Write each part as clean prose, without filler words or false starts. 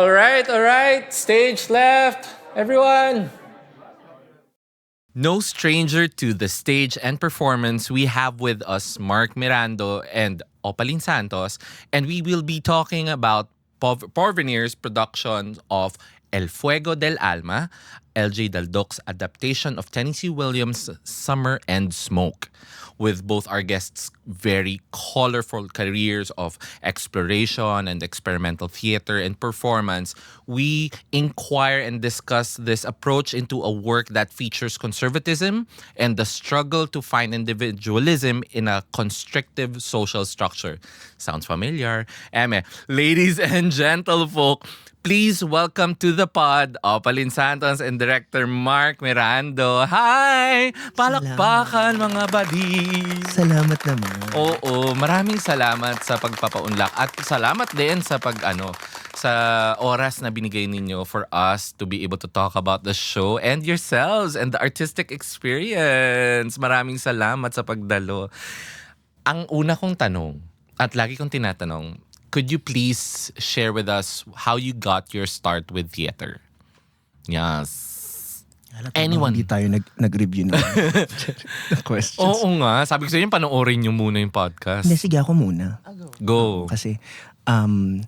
All right. Stage left. Everyone. No stranger to the stage and performance, we have with us Mark Mirando and Opalin Santos, and we will be talking about Porvenir's production of El Fuego del Alma, LJ Daldok's adaptation of Tennessee Williams' Summer and Smoke. With both our guests' very colorful careers of exploration and experimental theater and performance, we inquire and discuss this approach into a work that features conservatism and the struggle to find individualism in a constrictive social structure. Sounds familiar? Eme, ladies and gentlefolk, please welcome to the pod, Opalin Santos and Director Mark Mirando. Hi! Palakpakan mga buddies! Salamat naman. Oo, maraming salamat sa pagpapaunlak at salamat din sa sa oras na binigay ninyo for us to be able to talk about the show and yourselves and the artistic experience. Maraming salamat sa pagdalo. Ang una kong tanong, at lagi kong tinatanong, could you please share with us how you got your start with theater? Yes. Anyone? Hindi tayo nag-review ng questions. Oo nga. Sabi ko sa inyo, panoorin nyo muna yung podcast. Hindi, sige ako muna. Go. Kasi, ano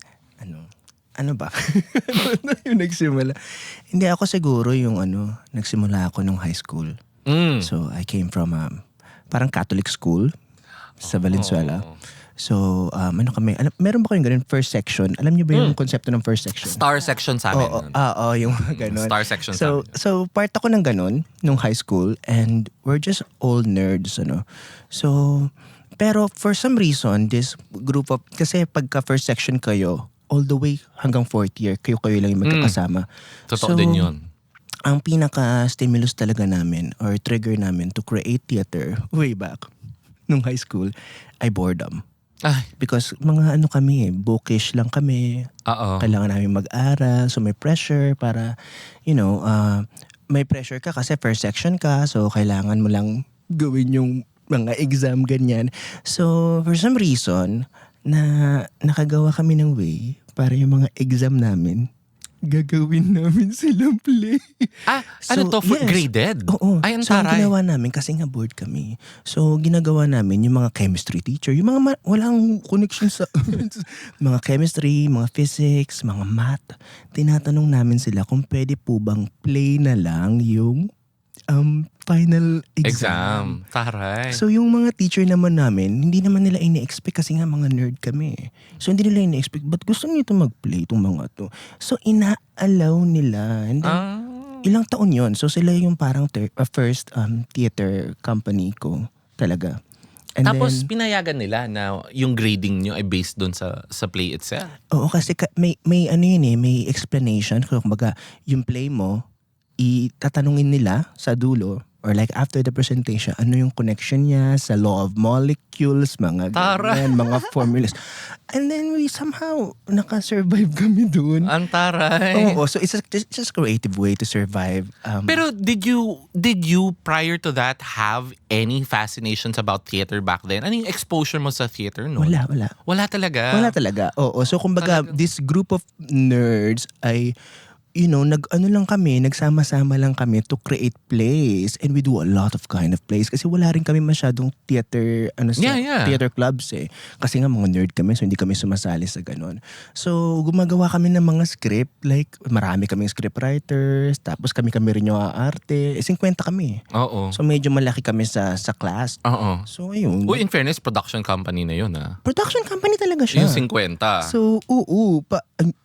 ba? Yung nagsimula. Hindi, ako siguro yung nagsimula ako nung high school. So, I came from parang Catholic school sa Valenzuela. So, meron ba kayong ganun, first section? Alam niyo ba yung konsepto ng first section? Star section sa amin. Yung ganun. Star section sa amin. So, part ako ng ganun nung high school and we're just all nerds, So, pero for some reason, this group of, kasi pagka first section kayo, all the way hanggang fourth year, kayo lang yung magkakasama. Totoo din yun. Ang pinaka-stimulus talaga namin or trigger namin to create theater way back nung high school ay boredom. Because mga kami, bookish lang kami. Kailangan namin mag-aral. So may pressure para, may pressure ka kasi first section ka. So kailangan mo lang gawin yung mga exam, ganyan. So for some reason, nakagawa kami ng way para yung mga exam namin, gagawin namin silang play. Graded? Oo. Ay, ang so, ang taray. ginawa namin, kasi nga bored kami. So, ginagawa namin yung mga chemistry teacher, yung mga walang connection sa mga chemistry, mga physics, mga math. Tinatanong namin sila kung pwede po bang play na lang yung final exam. Taray. So yung mga teacher naman namin, hindi naman nila ini-expect kasi nga mga nerd kami. So hindi nila ini-expect, but gusto nyo ito mag-play itong mga to. So ina-allow nila. And then, ilang taon yon. So sila yung parang first theater company ko talaga. And Tapos then, pinayagan nila na yung grading nyo ay based doon sa play itself. oo, kasi may may explanation. Kumbaga, yung play mo, itatanungin nila sa dulo or like after the presentation, ano yung connection niya sa law of molecules, mga ganyan, mga formulas. And then we somehow naka-survive kami dun. Ang taray. Oo, so it's just a creative way to survive. Pero did you prior to that have any fascinations about theater back then? Ano yung exposure mo sa theater no? Wala. Wala talaga. Wala talaga. Oo, so kumbaga this group of nerds ay nagsama-sama lang kami to create plays, and we do a lot of kind of plays kasi wala rin kami masyadong theater theater clubs eh. Kasi nga mga nerd kami, so hindi kami sumasali sa ganun. So gumagawa kami ng mga script, like marami kaming script writers, tapos kami rin yung aarte. 50 kami. Oo. So medyo malaki kami sa class. Oo. So ayun. In fairness, production company na yun Production company talaga siya. Yung 50. So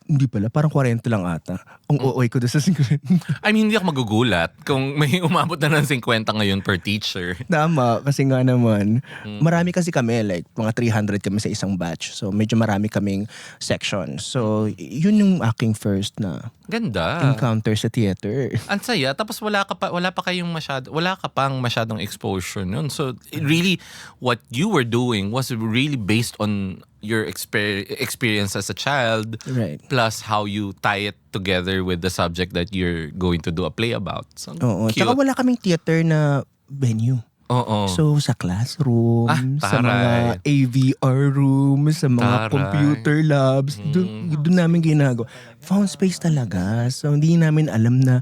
hindi pala, parang 40 lang ata. Ang OOy ko doon sa 50. I mean, hindi ako magugulat kung may umabot na ng 50 ngayon per teacher. Tama, kasi nga naman, marami kasi kami, like mga 300 kami sa isang batch. So medyo marami kaming sections. So yun yung aking first na Ganda. encounter sa theater. Ang saya, tapos wala ka pang masyadong exposure nun. So really, what you were doing was really based on your experience as a child, Right. plus how you tie it together with the subject that you're going to do a play about. So, Oo. cute. Tsaka wala kaming theater na venue. Oo. So, sa classroom, sa mga taray. AVR room, sa mga Taray. computer labs, doon namin ginagawa. Found space talaga. So, hindi namin alam na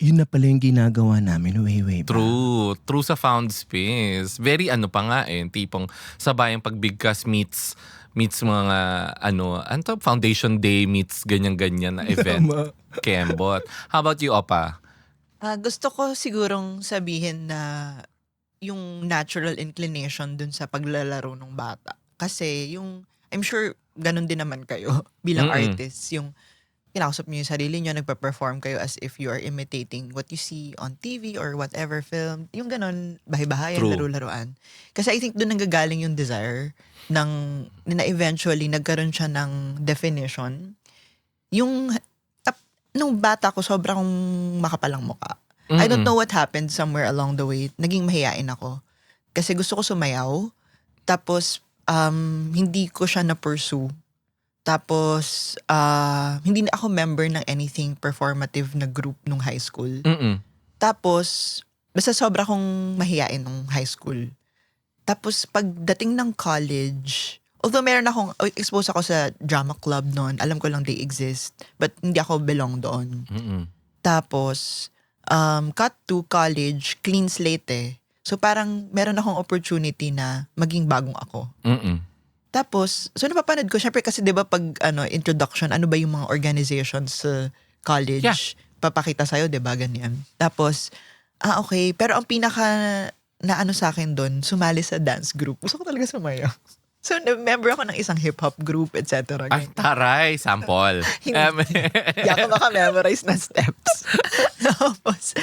yun na pala yung ginagawa namin way back. True sa found space. Very ano pa nga tipong sabayang pagbigkas meets mga foundation day meets ganyan-ganyan na event. Tama. Kembot. How about you, Opa? Gusto ko sigurong sabihin na yung natural inclination dun sa paglalaro ng bata. Kasi I'm sure ganun din naman kayo bilang artist. Yung kinakausap niyo yung sarili niyo, nagpa-perform kayo as if you are imitating what you see on TV or whatever film. Yung ganun, bahay-bahayan, True. laro-laruan. Kasi I think doon nanggagaling yung desire na eventually nagkaroon siya ng definition. Nung bata ko, sobrang makapalang mukha. I don't know what happened somewhere along the way. Naging mahiyain ako. Kasi gusto ko sumayaw. Tapos, hindi ko siya na-pursue. Tapos, hindi na ako member ng anything performative na group nung high school. Tapos, basta sobra kong mahiyain nung high school. Tapos, pagdating ng college, although meron akong, exposed ako sa drama club noon, alam ko lang they exist, but hindi ako belong doon. Tapos, cut to college, clean slate So parang meron akong opportunity na maging bagong ako. Tapos, so napapanood ko, syempre kasi 'di ba pag introduction, ano ba yung mga organizations sa college? Yeah. Papakita sa'yo, 'di ba, ganyan. Tapos, okay, pero ang pinaka na sa akin doon, sumali sa dance group. Gusto ko talaga sumayaw. So, member ako ng isang hip-hop group, etc. Ay, taray. Sample. Hindi ako maka-memorize na steps. Tapos,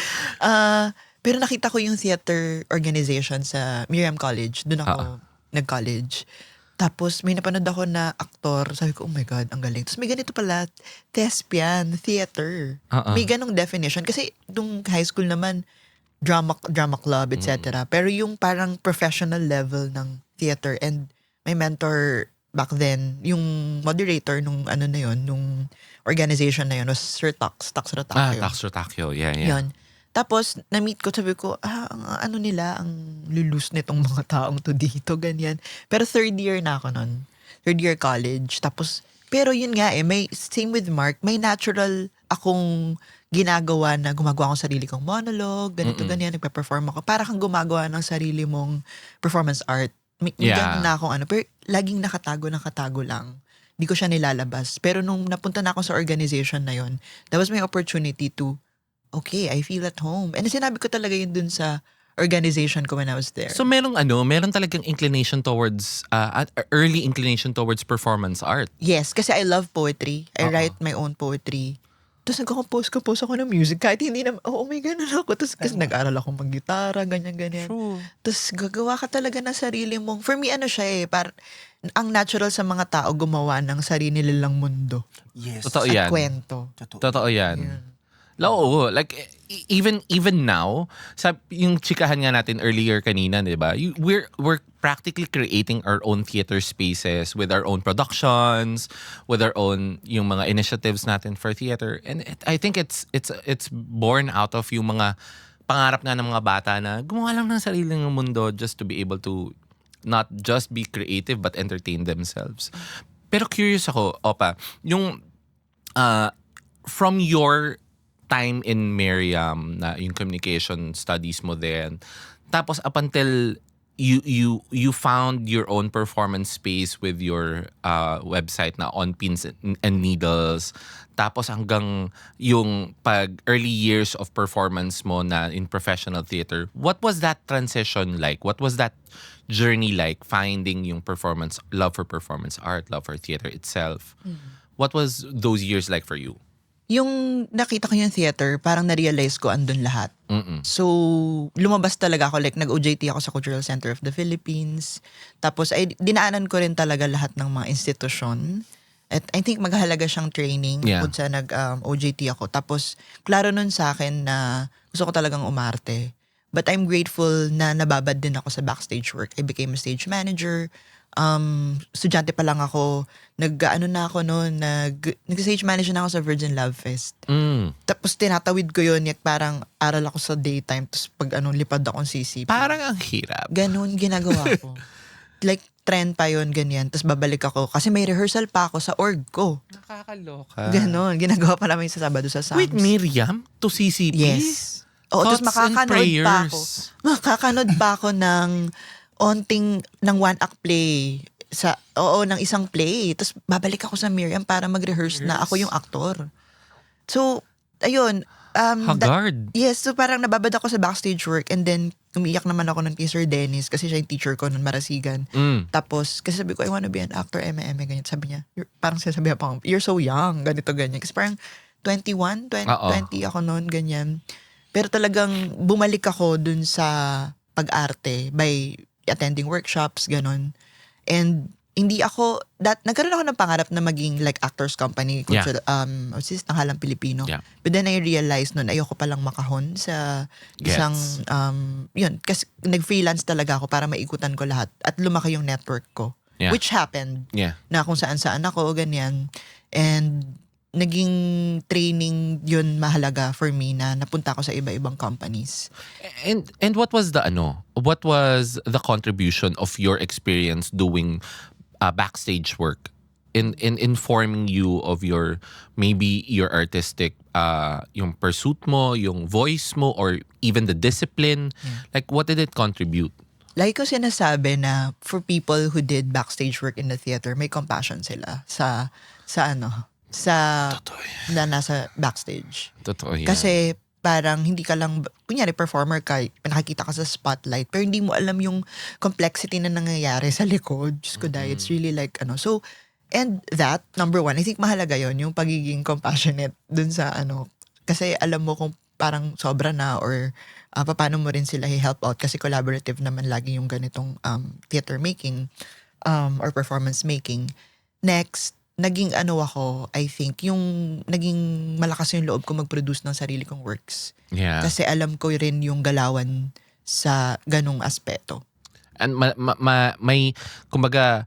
pero nakita ko yung theater organization sa Miriam College. Doon ako nag-college. Tapos, may napanood ako na aktor. Sabi ko, oh my God, ang galing. Tapos may ganito pala, thespian, theater. May ganong definition. Kasi, nung high school naman, drama club, etc. Pero yung parang professional level ng theater and my mentor back then, yung moderator nung nung organization na yun was Sir Tax Rotacio. Tax Rotacio. Yeah. Yun. Tapos, na-meet ko, sabi ko, ang lulus nitong mga taong to dito, ganyan. Pero third year na ako nun. Third year college. Tapos, pero yun nga may, same with Mark, may natural akong ginagawa na gumagawa akong sarili kong monologue, ganito, ganyan, nagpa-perform ako. Para kang gumagawa ng sarili mong performance art. May ganun na akong pero laging nakatago lang. Hindi ko siya nilalabas. Pero nung napunta na ako sa organization na yun, that was my opportunity to, okay, I feel at home. And sinabi ko talaga yun dun sa organization ko when I was there. So meron talagang inclination towards early inclination towards performance art. Yes, kasi I love poetry. I write my own poetry. Tapos nagko-compose ako ng music kahit hindi na, may ganun ako. Tapos kasi nag-aral ako mag-gitara, ganyan. True. Tapos gagawa ka talaga ng sarili mong, for me ang natural sa mga tao gumawa ng sarili nilang mundo. Yes. Totoo At yan. kwento. Totoo yan. Oo, like even now, yung chikahan nga natin earlier kanina, 'di ba? We're practically creating our own theater spaces with our own productions, with our own yung mga initiatives natin for theater. And I think it's born out of yung mga pangarap nga ng mga bata na gumawa lang ng sariling mundo just to be able to not just be creative but entertain themselves. Pero curious ako, Opa, yung from your time in Miriam na yung communication studies mo then, tapos up until you found your own performance space with your website na On Pins and Needles, tapos hanggang yung early years of performance mo na in professional theater, what was that transition like? What was that journey like, finding yung love for performance art, love for theater itself? What was those years like for you? Yung nakita ko yung theater, parang na-realize ko andun lahat. So, lumabas talaga ako. Like, nag-OJT ako sa Cultural Center of the Philippines. Tapos, dinaanan ko rin talaga lahat ng mga institusyon. At I think maghahalaga siyang training kung sa nag-OJT ako. Tapos, klaro nun sa akin na gusto ko talagang umarte. But I'm grateful na nababad din ako sa backstage work. I became a stage manager. estudyante pa lang ako, nag-stage manager na ako sa Virgin Love Fest. Tapos tinatawid ko yun, parang aral ako sa daytime, tapos pag lipad akong CCP. Parang ang hirap. Ganun ginagawa ko. Like, trend pa yun, ganyan. Tapos babalik ako, kasi may rehearsal pa ako sa org ko. Nakakaloka. Ganun, ginagawa pa namin sa Sabado sa Sams. Wait, Miriam? To CCP? Yes. Oo, tapos Thoughts and makakanood pa ako ng one-act play. Ng isang play. Tapos babalik ako sa Miriam para mag-rehearse na ako yung aktor. So, ayun. Haggard. Yes, so parang nababad ako sa backstage work and then umiiyak naman ako ng Sir Dennis kasi siya yung teacher ko ng Marasigan. Tapos, kasi sabi ko, I wanna be an actor, ganyan. Sabi niya, parang sinasabi pa ako, you're so young, ganito, ganyan. Kasi parang 21, 20 ako noon, ganyan. Pero talagang bumalik ako dun sa pag-arte by attending workshops, ganon. And hindi ako, nagkaroon ako ng pangarap na maging like actors company, Tanghalang Pilipino. Yeah. But then I realized noon, ayoko palang makahon sa isang, yun, kasi nag-freelance talaga ako para maikutan ko lahat at lumaki yung network ko. Yeah. Which happened, Yeah. na kung saan-saan ako, ganyan. And naging training yun mahalaga for me na napunta ako sa iba-ibang companies. And what was the contribution of your experience doing backstage work in informing you of your maybe your artistic yung pursuit mo, yung voice mo, or even the discipline? Like, what did it contribute? Like ko sinasabi na for people who did backstage work in the theater, may compassion sila sa na nasa backstage. Totoo yan. Kasi parang hindi ka lang, kunyari performer ka, nakikita ka sa spotlight, pero hindi mo alam yung complexity na nangyayari sa likod. Diyos ko dahil, it's really like, So, and that, number one, I think mahalaga yon yung pagiging compassionate dun sa kasi alam mo kung parang sobra na or paano mo rin sila i-help out kasi collaborative naman lagi yung ganitong theater making or performance making. Next, naging ako, I think, yung naging malakas yung loob ko mag-produce ng sarili kong works. Yeah. Kasi alam ko rin yung galawan sa ganung aspeto. And may kumbaga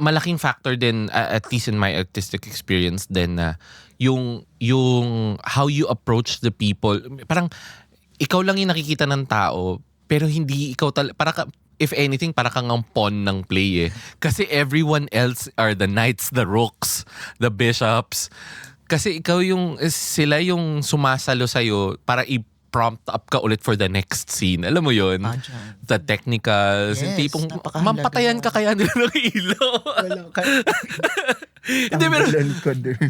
malaking factor din, at least in my artistic experience din, na yung how you approach the people. Parang ikaw lang yung nakikita ng tao pero hindi ikaw if anything, para kang ang pawn ng play eh. Kasi everyone else are the knights, the rooks, the bishops. Kasi sila yung sumasalo sa'yo para i-prompt up ka ulit for the next scene. Alam mo yun? The technicals. Yes, tipong napakahalaga. mampatayan ka kaya nila ng ilaw. Hindi, pero,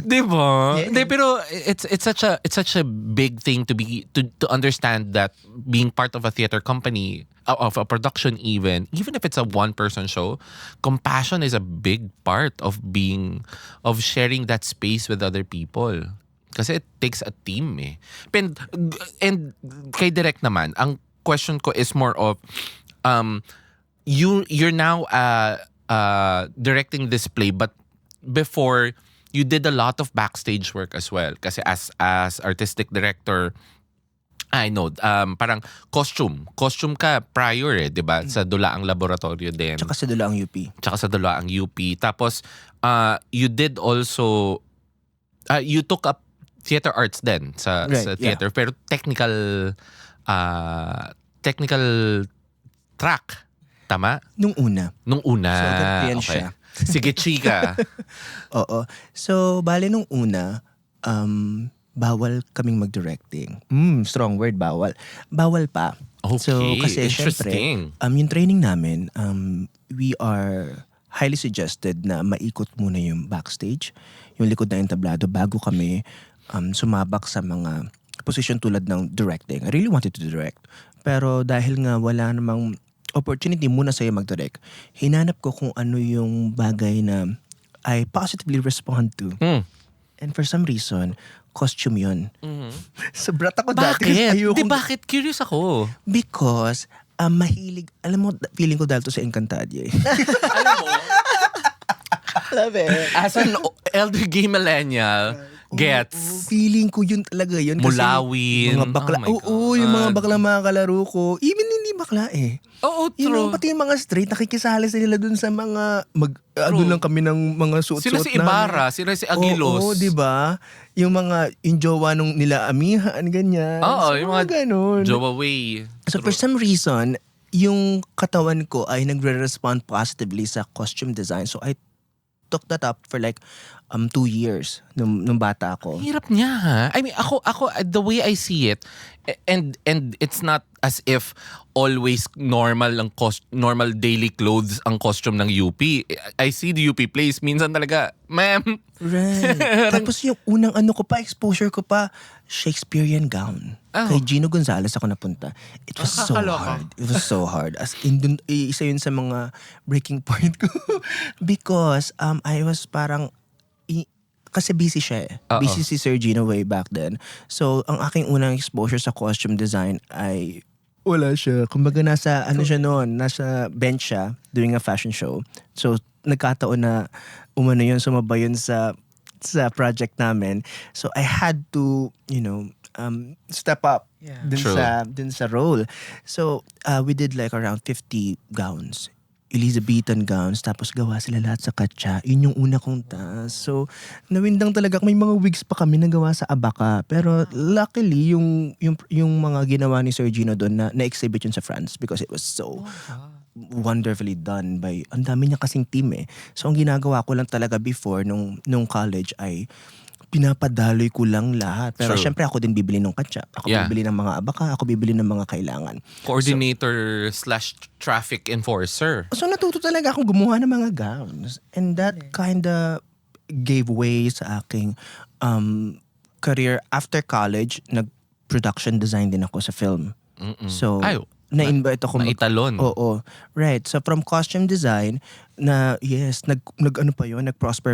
diba? Yeah. Hindi, pero it's such a big thing to understand that being part of a theater company, of a production, even if it's a one-person show, compassion is a big part of sharing that space with other people. Kasi it takes a team eh. And kay Direk naman, ang question ko is more of, you're now directing this play, but before, you did a lot of backstage work as well. Kasi as artistic director, I know, parang costume ka prior eh, di ba? Sa Dulaang Laboratorio din. Tsaka sa Dulaang UP. Tapos, you did also, you took up theater arts din sa theater. Yeah. Pero technical track. Tama? Nung una. So, yan okay. siya. Sige, chika. Oo. So, bale nung una, bawal kaming mag-directing. Strong word, bawal. Bawal pa. Okay, so, kasi interesting. Syempre, yung training namin, we are highly suggested na maikot muna yung backstage, yung likod na entablado, bago kami sumabak sa mga position tulad ng directing. I really wanted to direct. Pero dahil nga wala namang opportunity muna sa'yo mag-direct, hinanap ko kung ano yung bagay na I positively respond to. And for some reason, costume yun. Sobrat ako dati. Bakit? Bakit? Curious ako. Because, mahilig, alam mo, feeling ko dahil to sa Encantadia eh. Alam mo, Love it. as an elder gay millennial, gets. Feeling ko yun talaga yun. Mulawin. Mga bakla, yung mga bakla mga kalaro ko, even hindi bakla eh. Oo, You know, true. pati yung mga straight, nakikisali sila dun sa mga, ano lang kami ng mga suot-suot Sila si Ibarra, sila si Aguilos. Oo, di ba? Yung mga, yung jowa nung nila Amihan, ganyan. Oo, So, yung mga ganun. Jowa Way. So for some reason, yung katawan ko ay nagre-respond positively sa costume design. So I took that up for like 2 years nung bata ako. Hirap niya ha. I mean, ako the way I see it, and it's not as if always normal normal daily clothes ang costume ng UP. I see the UP plays minsan talaga, ma'am. Right. Tapos yung unang exposure ko pa, Shakespearean gown. Oh. Kay Gino Gonzalez ako napunta. It was so Nakakaloka. hard. It was so hard. As in, isa yun sa mga breaking point ko. Because I was parang, kasi busy siya eh. Oo. Busy si Sir Gino way back then. So, ang aking unang exposure sa costume design ay wala siya. Kumbaga nasa, siya noon, nasa bench siya doing a fashion show. So, nagkataon na sumabay yun sa project namin. So, I had to, step up True. dun sa role. So, we did like around 50 gowns. Elizabethan gowns, tapos gawa sila lahat sa katsa. Yun yung una kong task. So, nawindang talaga. May mga wigs pa kami na gawa sa Abaca. Pero luckily, yung mga ginawa ni Sir Gino doon na-exhibit yun sa France because it was so wonderfully done by, ang dami niya kasing team eh. So, ang ginagawa ko lang talaga before nung college ay pinapadaloy ko lang lahat. Pero True. syempre ako din bibili ng katsa. Ako Yeah. bibili ng mga Abaca. Ako bibili ng mga kailangan. Coordinator / traffic enforcer. So natuto talaga akong gumawa ng mga gowns. And that kinda gave way sa aking career. After college, nag-production design din ako sa film. So, Ay, na-invite ako. naitalon. Oo. Right. So from costume design, nag-prosper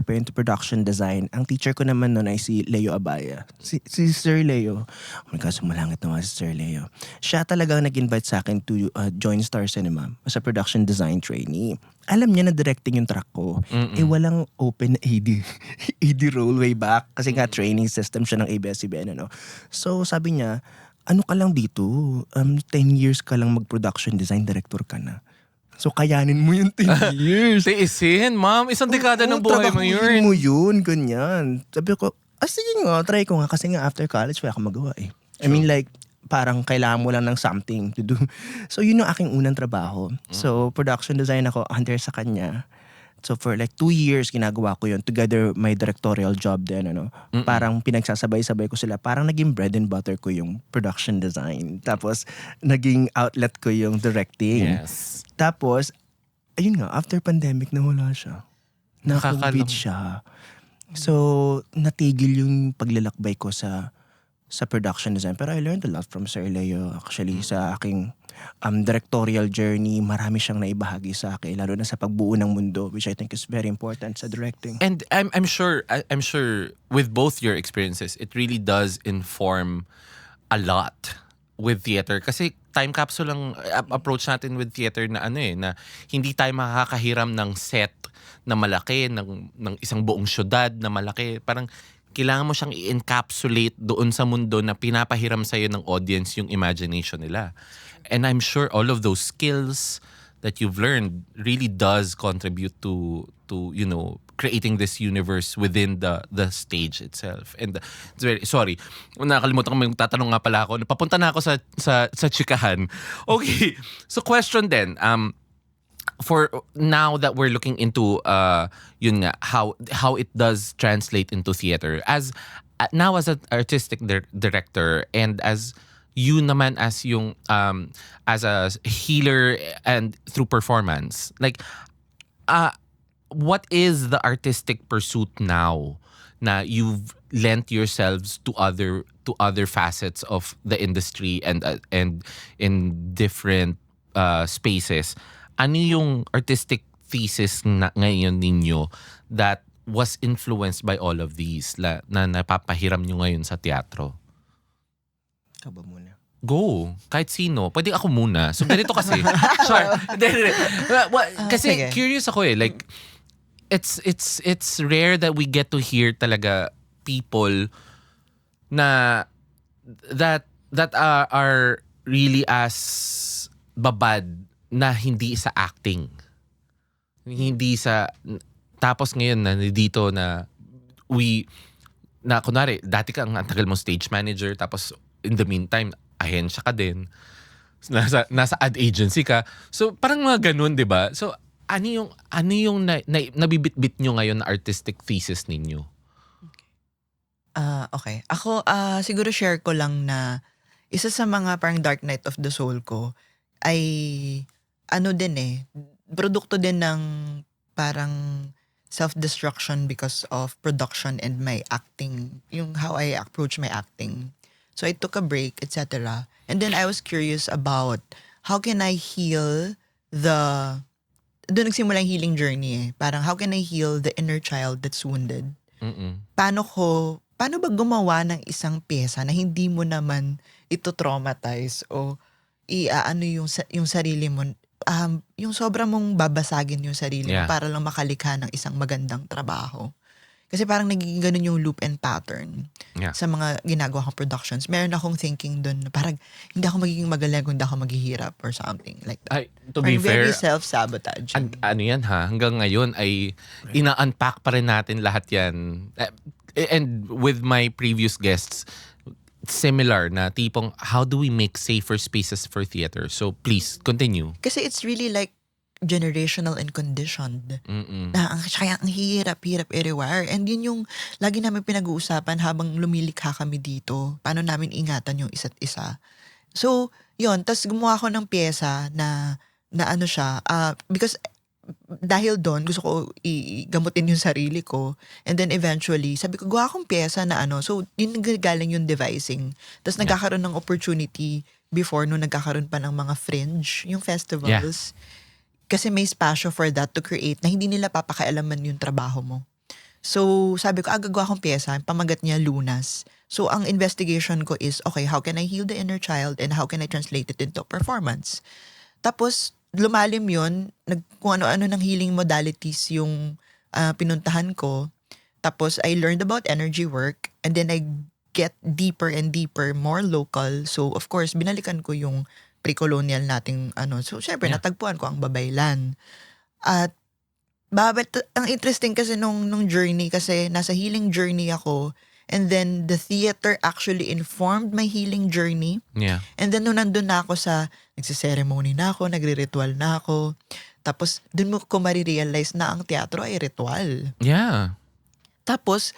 pa yun to production design. Ang teacher ko naman nun ay si Leo Abaya. Si Sir Leo. Oh my God, sumalangit naman si Sir Leo. Siya talagang nag-invite sa akin to join Star Cinema as a production design trainee. Alam niya na directing yung track ko. Walang open AD role way back. Kasi nga training system siya ng ABS-CBN. So sabi niya, ano ka lang dito? 10 years ka lang mag-production design, director ka na. So kayanin mo yung 10 years. Tiisin, ma'am. Isang dekada ng buhay mo trabahuin yun. mo yun, ganyan. Sabi ko, sige nga, try ko nga. Kasi nga after college, wala akong magawa eh. I mean like, parang kailangan mo lang ng something to do. So yun yung aking unang trabaho. So production design ako under sa kanya. So for like 2 years, ginagawa ko yun. Together, my directorial job din. Parang pinagsasabay-sabay ko sila. Parang naging bread and butter ko yung production design. Tapos, naging outlet ko yung directing. Yes. Tapos, ayun nga, after pandemic, nawala siya. Na-COVID Nakakalung- siya. So, natigil yung paglalakbay ko sa production design. Pero I learned a lot from Sir Leo. Actually, sa aking directorial journey, marami siyang naibahagi sa akin. Lalo na sa pagbuo ng mundo, which I think is very important sa directing. And I'm sure with both your experiences, it really does inform a lot with theater. Kasi time capsule lang approach natin with theater na na hindi tayo makakahiram ng set na malaki, ng isang buong syudad na malaki. Parang kailangan mo siyang i-encapsulate doon sa mundo na pinapahiram sa'yo ng audience yung imagination nila. And I'm sure all of those skills that you've learned really does contribute to creating this universe within the stage itself. And it's very, sorry, nakalimutan ko, may tatanong nga pala ako. Papunta na ako sa chikahan. Okay, so question then, for now that we're looking into yun nga, how it does translate into theater, as now as an artistic director and as you naman as yung as a healer and through performance, like what is the artistic pursuit now na you've lent yourselves to other facets of the industry and in different spaces? Ano yung artistic thesis na ngayon ninyo that was influenced by all of these na napapahiram nyo ngayon sa teatro? Ikaw ba muna? Go. Kahit sino. Pwede ako muna. So, ganito kasi. Sorry. Kasi sige. curious ako eh. Like, it's rare that we get to hear talaga people na that are really as babad na hindi sa acting. Hindi sa tapos ngayon na dito na kunwari, dati ka ang tagal mo stage manager, tapos in the meantime, ahensya ka din. Nasa ad agency ka. So, parang mga ganun, di ba? So, ano yung nabibitbit nyo ngayon na artistic thesis ninyo? Okay. Ako, siguro share ko lang na isa sa mga parang dark night of the soul ko ay produkto din ng parang self-destruction because of production and my acting, yung how I approach my acting. So I took a break, etc. And then I was curious about how can I heal doon nagsimula yung healing journey eh. Parang how can I heal the inner child that's wounded? Paano ba gumawa ng isang pyesa na hindi mo naman ito traumatize o yung sarili mo, yung sobrang mong babasagin yung sarili mo para lang makalikha ng isang magandang trabaho. Kasi parang nagiging ganun yung loop and pattern sa mga ginagawa kong productions. Meron akong thinking dun na parang hindi ako magiging magaling kung hindi ako maghihirap or something like that. To be fair, very self-sabotage. Ano yan ha? Hanggang ngayon ay ina-unpack pa rin natin lahat yan. And with my previous guests, similar na tipong how do we make safer spaces for theater? So please, continue. Kasi it's really like generational and conditioned. Na kaya ang hirap i-rewire. And yun yung lagi namin pinag-uusapan habang lumilikha kami dito. Paano namin ingatan yung isa't isa. So, yun. Tas gumawa ako ng pyesa na ano siya. Because dahil doon, gusto ko gamutin yung sarili ko. And then eventually, sabi ko, gawa akong pyesa na ano. So, yun galing yung devising. Tas nagkakaroon ng opportunity before nung nagkakaroon pa ng mga fringe, yung festivals. Kasi may spasyo for that to create na hindi nila papakailaman yung trabaho mo. So, sabi ko, gagawa akong pyesa. Pamagat niya, Lunas. So, ang investigation ko is, okay, how can I heal the inner child and how can I translate it into performance? Tapos, lumalim yun. Kung ano-ano ng healing modalities yung pinuntahan ko. Tapos, I learned about energy work and then I get deeper and deeper, more local. So, of course, binalikan ko yung pre-colonial nating ano. So, syempre, natagpuan ko ang Babaylan. At, ang interesting kasi nung journey, kasi nasa healing journey ako, and then the theater actually informed my healing journey. Yeah. And then nung nandun na ako nagsiseremony na ako, nagre-ritual na ako, tapos dun mo ko marirealize na ang teatro ay ritual. Yeah. Tapos,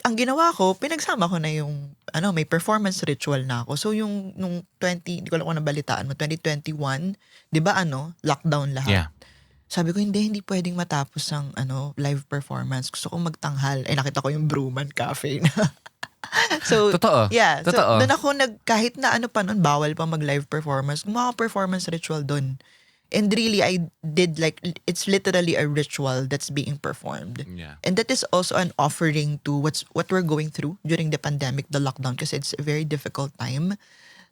ang ginawa ko, pinagsama ko na yung, may performance ritual na ako. So, nung hindi ko lang kung nabalitaan mo, 2021, di ba lockdown lahat. Yeah. Sabi ko, hindi pwedeng matapos ang, live performance. Gusto kong magtanghal. Nakita ko yung Brewman Cafe na. So, Totoo. Yeah. Totoo. So, doon ako kahit na pa nun, bawal pa mag-live performance, gumawa performance ritual doon. And really, I did it's literally a ritual that's being performed. Yeah. And that is also an offering to what we're going through during the pandemic, the lockdown, kasi it's a very difficult time.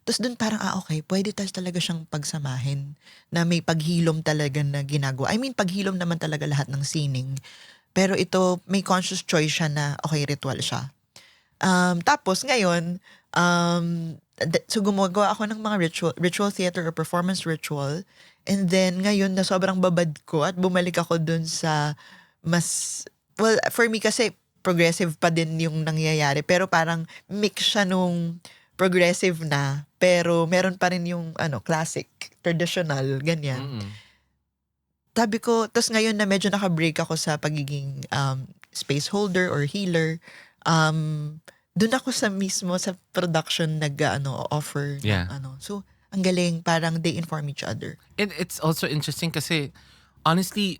Tapos dun parang, okay, pwede talaga siyang pagsamahin na may paghilom talaga na ginagawa. I mean, paghilom naman talaga lahat ng sining. Pero ito, may conscious choice siya na, okay, ritual siya. Tapos ngayon, so gumagawa ako ng mga ritual theater or performance ritual. And then ngayon na sobrang babad ko at bumalik ako dun sa for me kasi progressive pa din yung nangyayari. Pero parang mix siya nung progressive na, pero meron pa rin yung classic, traditional, ganyan. Sabi ko, tas ngayon na medyo naka-break ako sa pagiging space holder or healer, doon ako sa production offer ng So, ang galing, parang they inform each other. It's also interesting kasi, honestly,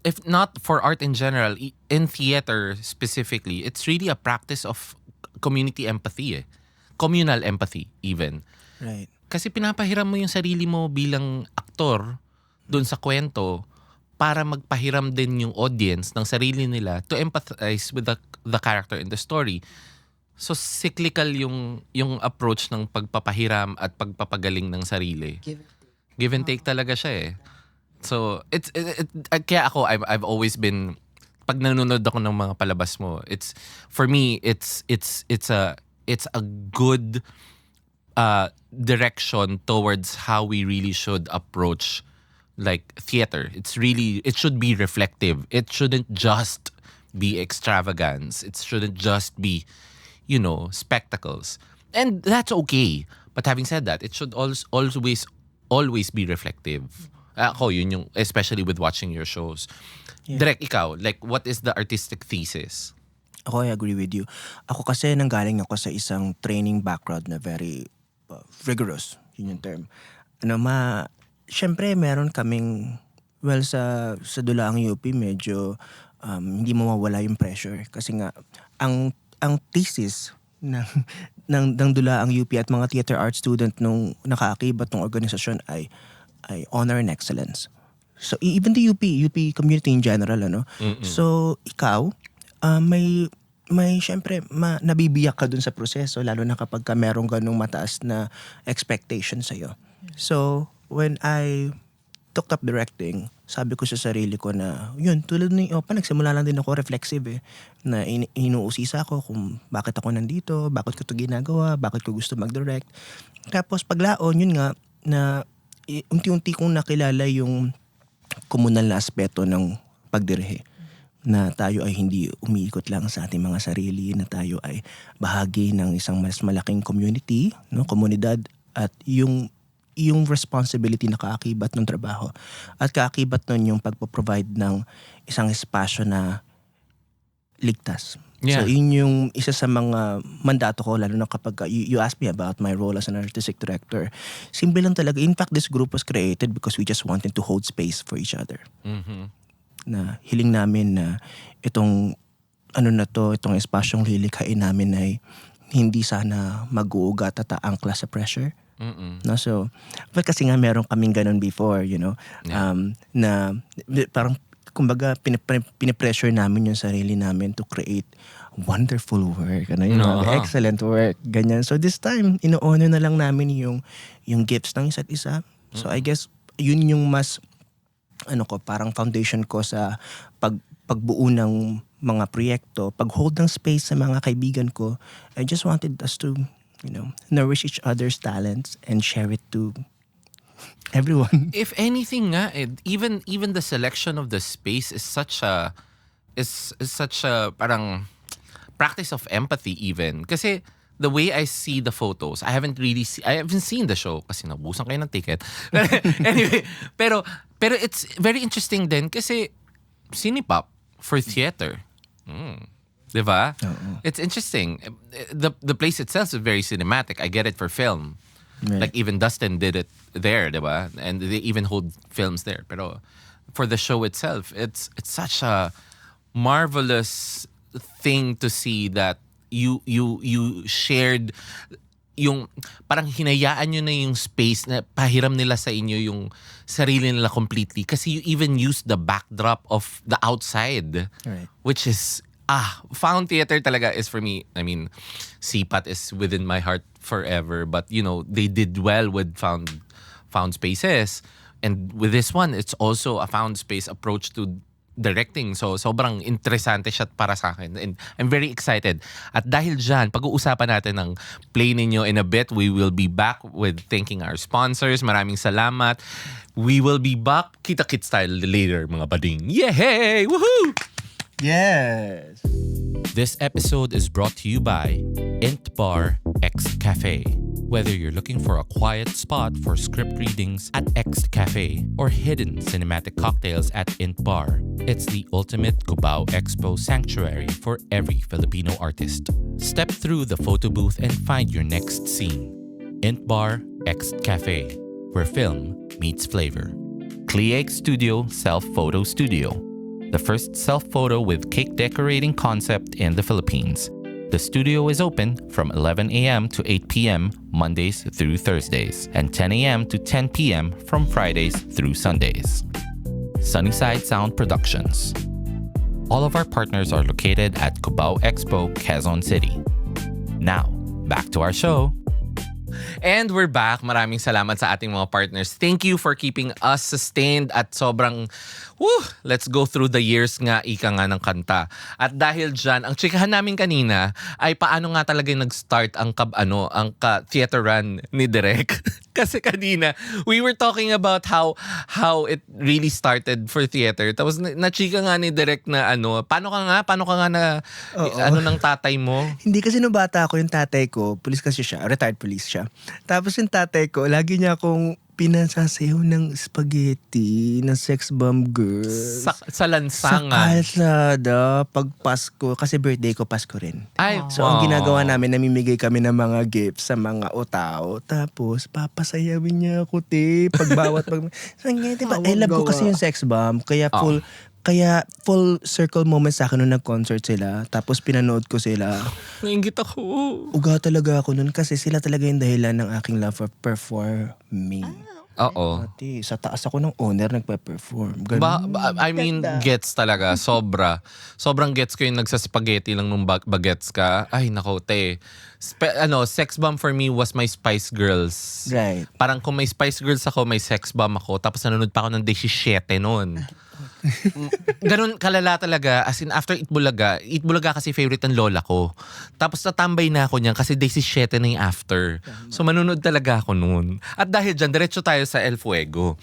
if not for art in general, in theater specifically, it's really a practice of community empathy communal empathy even. Right. Kasi pinapahiram mo yung sarili mo bilang aktor doon sa kwento para magpahiram din yung audience ng sarili nila to empathize with the character in the story. So cyclical yung approach ng pagpapahiram at pagpapagaling ng sarili. Give and take talaga siya eh. So kaya ako I've always been, pag nanonood ako ng mga palabas mo, it's for me it's a good direction towards how we really should approach like theater. It should be reflective. It shouldn't just be extravagance. It shouldn't just be, spectacles. And that's okay. But having said that, it should always be reflective. Ako, yun yung, especially with watching your shows. Direk, ikaw, like, what is the artistic thesis? Ako, I agree with you. Ako kasi nanggaling ako sa isang training background na very rigorous. Yun yung term. Syempre, meron kaming, sa Dulaang UP, medyo hindi mawawala yung pressure. Kasi nga, ang thesis ng Dulaang UP at mga theater art student nung nakaakibat ng organisasyon ay honor and excellence. So, even the UP community in general, So, ikaw, may syempre, nabibiyak ka dun sa proseso, lalo na kapag ka merong ganung mataas na expectation sa'yo. So, when I took up directing, sabi ko sa sarili ko na, yun, tulad ni Opa, nagsimula lang din ako reflexive na inuusisa ko kung bakit ako nandito, bakit ko ito ginagawa, bakit ko gusto mag-direct. Tapos paglaon, yun nga, na unti-unti kong nakilala yung komunal na aspeto ng pagdirehe. Na tayo ay hindi umiikot lang sa ating mga sarili, na tayo ay bahagi ng isang mas malaking community, komunidad, at yung responsibility na kaakibat ng trabaho. At kaakibat nun yung pagpo-provide ng isang espasyo na ligtas. Yeah. So yun yung isa sa mga mandato ko, lalo na kapag you asked me about my role as an artistic director. Simple lang talaga. In fact, this group was created because we just wanted to hold space for each other. Mm-hmm. Na hiling namin na itong espasyong lilikhain namin ay hindi sana mag-uugat at aangkla sa pressure. No, so, but kasi nga meron kaming ganun before, Yeah. Na parang kumbaga pinipressure namin yung sarili namin to create wonderful work, excellent work, ganyan. So this time, ino-honor na lang namin yung gifts ng isa't isa. So I guess yun yung mas parang foundation ko sa pagbuo ng mga proyekto, pag-hold ng space sa mga kaibigan ko. I just wanted us to nourish each other's talents and share it to everyone. If anything nga, even the selection of the space is such a parang practice of empathy even. Kasi the way I see the photos, I haven't seen the show kasi nabusan kayo ng ticket. Anyway, pero it's very interesting din kasi sinipap for theater. Diba? It's interesting. The place itself is very cinematic. I get it for film. Right. Like even Dustin did it there, diba? And they even hold films there. Pero for the show itself, it's such a marvelous thing to see that you shared yung parang hinayaan nyo na yung space na pahiram nila sa inyo yung sarili nila completely kasi you even use the backdrop of the outside, Right. which is found theater talaga is for me. I mean, CPAT is within my heart forever, but they did well with found spaces, and with this one it's also a found space approach to directing. So sobrang interesante siya para sa akin, and I'm very excited. At dahil dyan, pag-uusapan natin ng play ninyo in a bit. We will be back with thanking our sponsors. Maraming salamat. We will be back kita-kit style later, mga bading. Yay! Woohoo! Yes. This episode is brought to you by Int Bar X Cafe. Whether you're looking for a quiet spot for script readings at X Cafe or hidden cinematic cocktails at Int Bar, it's the ultimate Cubao Expo sanctuary for every Filipino artist. Step through the photo booth and find your next scene. Int Bar X Cafe, where film meets flavor. Clieg Studio Self-Photo Studio, the first self-photo with cake decorating concept in the Philippines. The studio is open from 11 a.m. to 8 p.m. Mondays through Thursdays and 10 a.m. to 10 p.m. from Fridays through Sundays. Sunnyside Sound Productions. All of our partners are located at Cubao Expo, Quezon City. Now, back to our show. And we're back. Maraming salamat sa ating mga partners. Thank you for keeping us sustained at sobrang Woo! Let's go through the years nga, ika nga ng kanta. At dahil dyan, ang chikahan namin kanina ay paano nga talaga nag-start ang theater run ni Direk. Kasi kanina, we were talking about how it really started for theater. Tapos na-chika nga ni Direk na paano ka nga na ng tatay mo? Hindi kasi nung bata ako, yung tatay ko, police kasi siya, retired police siya. Tapos yung tatay ko, lagi niya akong pinasasayaw ng spaghetti, ng sex bomb girls. Sa lansangan. Sa kalsada, pag Pasko, kasi birthday ko, Pasko rin. Ay, So ang ginagawa namin, namimigay kami ng mga gifts sa mga otao. Tapos papasayawin niya ako, pag bawat diba, I love ko kasi yung sex bomb. Kaya full circle moment sa akin nung nag-concert sila. Tapos pinanood ko sila. Nainggit ako. Uga talaga ako nun kasi sila talaga yung dahilan ng aking love for performing. Oo. Ate, sa taas ako ng owner nagpa-perform. Ganun. I mean, Ganda. gets talaga. Sobrang gets ko yung nagsaspaghetti lang nung bagets ka. Ay, nako, sex bomb for me was my Spice Girls. Right. Parang kung may Spice Girls ako, may sex bomb ako. Tapos nanonood pa ako ng 17 noon. Ganun kalala talaga. As in, after Itbulaga kasi favorite ng lola ko. Tapos natambay na ako niyan kasi 17 na yung after. So manunod talaga ako noon. At dahil dyan, diretso tayo sa El Fuego.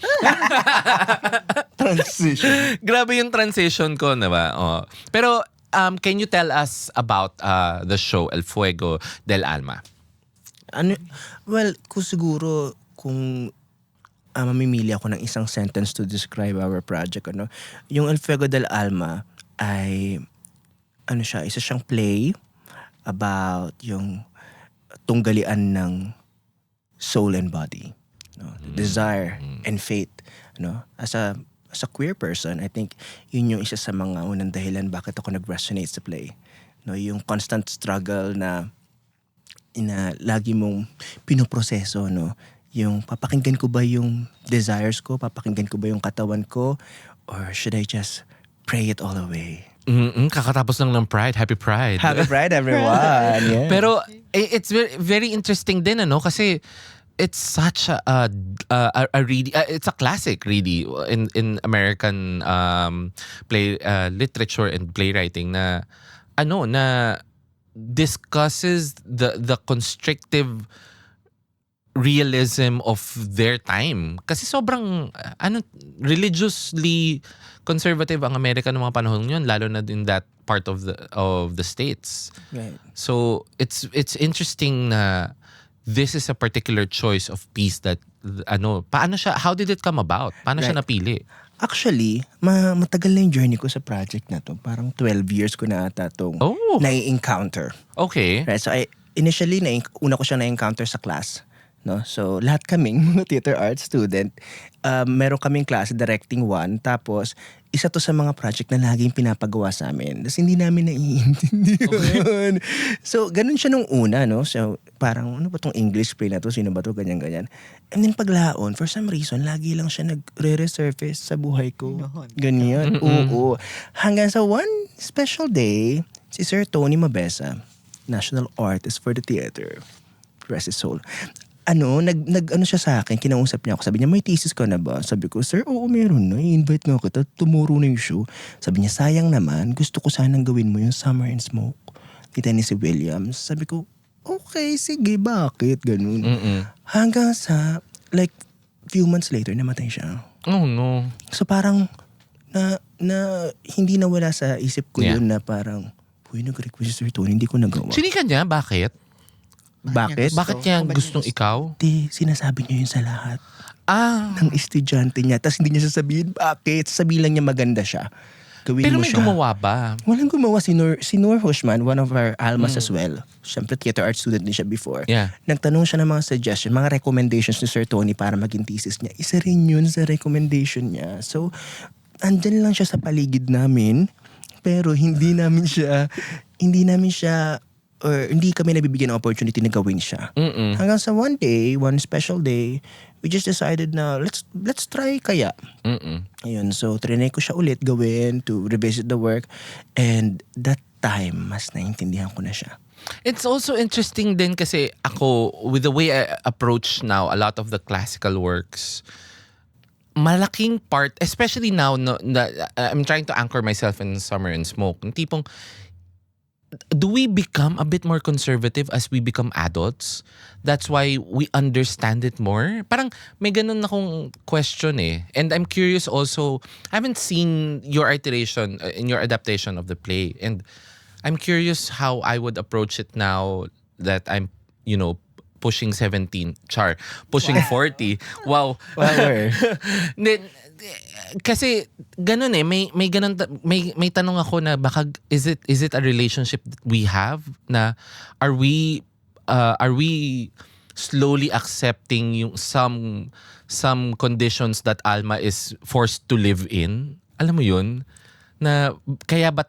Transition. Grabe yung transition ko, diba? Oh. Pero can you tell us about the show El Fuego del Alma? Well, kung mamimili ako ng isang sentence to describe our project, yung El Fuego del Alma ay isa siyang play about yung tunggalian ng soul and body, the desire and faith, as a queer person. I think yun yung isa sa mga unang dahilan bakit ako nag-resonate sa play, yung constant struggle na lagi mong pinoproseso, yung papakinggan ko ba yung desires ko, papakinggan ko ba yung katawan ko, or should I just pray it all away? Kakatapos lang ng Pride. Happy Pride. Happy Pride, everyone! Yeah. Pero it's very, very interesting din, kasi it's such a really it's a classic really in American play literature and playwriting na na discusses the constrictive realism of their time. Kasi sobrang religiously conservative ang Amerika ng mga panahon yun, lalo na in that part of the states. Right. So it's interesting na this is a particular choice of piece that how did it come about? Paano siya napili? Actually, matagal na yung journey ko sa project na to. Parang 12 years ko na ata itong nai-encounter. Okay. Right, so initially, una ko siya na-encounter sa class. So, lahat kaming mga theater arts student, meron kaming klase, directing 1. Tapos, isa to sa mga project na laging pinapagawa sa amin. Tapos, hindi namin naiintindihan. So, ganun siya nung una, So, parang, ano ba tong English play na to? Sino ba to? Ganyan-ganyan. And then, paglaon, for some reason, lagi lang siya nagre-resurface sa buhay ko. Ganyan. Oo. Hanggang sa one special day, si Sir Tony Mabesa, National Artist for the Theater, rest his soul, siya sa akin, kinausap niya ako. Sabi niya, may thesis ka na ba? Sabi ko, sir, oo, meron na. I-invite nga kita. Tomorrow na yung show. Sabi niya, sayang naman. Gusto ko sanang gawin mo yung Summer and Smoke ni Tennessee Williams. Sabi ko, okay, sige, bakit? Ganun. Hanggang sa, few months later, namatay siya. Oh, no. So parang, hindi nawala sa isip ko yun na parang, nag-request si Sir Tony, hindi ko nagawa. Sinika niya? Bakit? Bakit? Bakit niya gustong ikaw? Sinasabi niya yun sa lahat Ah. ng estudyante niya. Tapos hindi niya sasabihin, bakit? Sasabihin lang niya maganda siya. Gawin Pero mo may siya. gumawa ba? Walang gumawa. Si Noor Hushman, one of our almas as well. Siyempre, theater art student din siya before. Yeah. Nagtanong siya ng mga suggestion, mga recommendations ni Sir Tony para maging thesis niya. Isa rin yun sa recommendation niya. So, andyan lang siya sa paligid namin. Pero hindi kami nabibigyan ng opportunity na gawin siya. Hanggang sa one special day, we just decided na let's try kaya. Ayun, so trinay ko siya ulit gawin to revisit the work, and that time mas naintindihan ko na siya. It's also interesting din kasi ako, with the way I approach now a lot of the classical works, malaking part, especially now, no, I'm trying to anchor myself in Summer and Smoke. Yung tipong, do we become a bit more conservative as we become adults? That's why we understand it more? Parang may ganun akong question eh. And I'm curious also, I haven't seen your iteration in your adaptation of the play. And I'm curious how I would approach it now that I'm, pushing 17. Pushing 40. Wow. Power. Kasi ganun eh, may ganun, may tanong ako na baka is it a relationship that we have na are we slowly accepting yung some conditions that Alma is forced to live in? Alam mo yun? Na kaya ba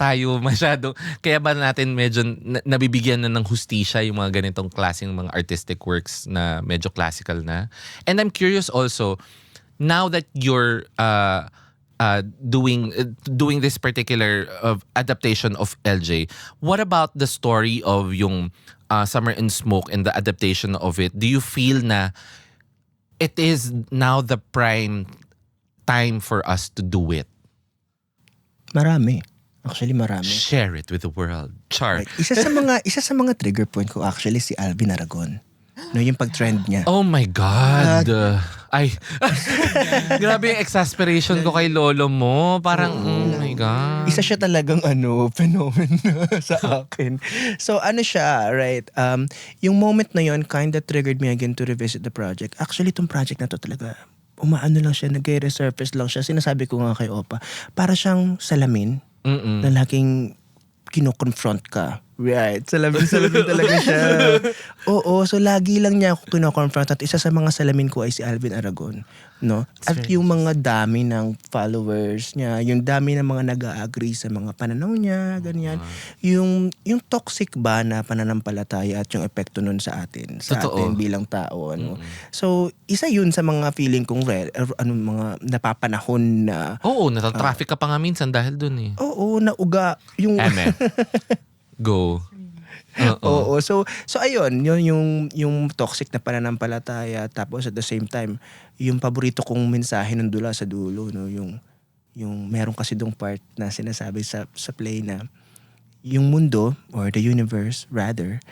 natin medyo nabibigyan na ng hustisya yung mga ganitong klaseng mga artistic works na medyo classical na? And I'm curious also, now that you're doing this particular adaptation of LJ, what about the story of yung Summer and Smoke and the adaptation of it? Do you feel na it is now the prime time for us to do it? Marami. Actually, marami. Share it with the world. Char. Right. Isa sa mga trigger point ko actually si Alvin Aragon. No, yung pag-trend niya. Oh my God. Ay. Grabe yung exasperation ko kay lolo mo. Parang, oh my God. Isa siya talagang phenomenon sa akin. So siya, right? Yung moment na yon kind of triggered me again to revisit the project. Actually, itong project na to talaga, lang siya, nag-resurface lang siya. Sinasabi ko nga kay Opa, para siyang salamin na laging kino-confront ka. Right. Salamin talaga siya. Oo, so lagi lang niya ako kino-confront at isa sa mga salamin ko ay si Alvin Aragon. No? At yung mga dami ng followers niya, yung dami ng mga nag-a-agree sa mga pananaw niya, ganyan. Yung toxic ba na pananampalataya at yung epekto nun sa atin bilang tao. Ano? So, isa yun sa mga feeling kong mga napapanahon na... Oo, natatraffic ka pa nga minsan dahil dun eh. Oo, nauga. Yung... Amen. Go. Oo. So ayun, yun yung toxic na pananampalataya, tapos at the same time, yung paborito kong mensahe ng dula sa dulo, no, yung meron kasi dong part na sinasabi sa play na yung mundo or the universe rather,